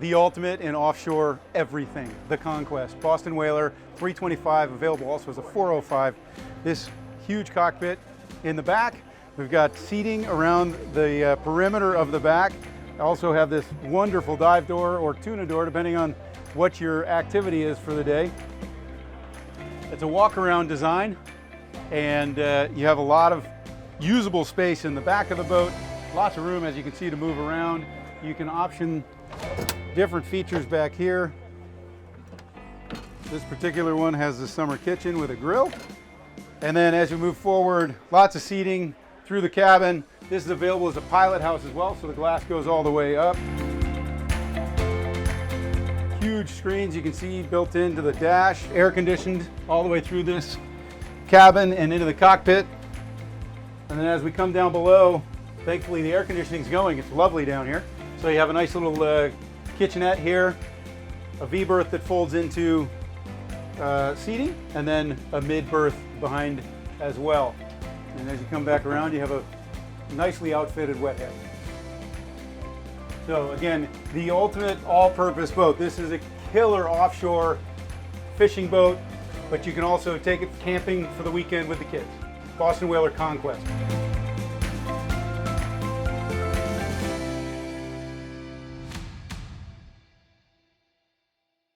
the ultimate in offshore everything, the Conquest. Boston Whaler 325, available also as a 405. This huge cockpit in the back. We've got seating around the perimeter of the back. Also have this wonderful dive door or tuna door, depending on what your activity is for the day. It's a walk-around design, and you have a lot of usable space in the back of the boat. Lots of room, as you can see, to move around. You can option different features back here. This particular one has the summer kitchen with a grill. And then as you move forward, lots of seating through the cabin. This is available as a pilot house as well, so the glass goes all the way up. Huge screens you can see built into the dash, air conditioned all the way through this cabin and into the cockpit. And then as we come down below, thankfully the air conditioning's going. It's lovely down here. So you have a nice little kitchenette here, a V-berth that folds into seating, and then a mid-berth behind as well. And as you come back around, you have a nicely outfitted wet head. So again, the ultimate all-purpose boat. This is a killer offshore fishing boat, but you can also take it camping for the weekend with the kids. Boston Whaler Conquest.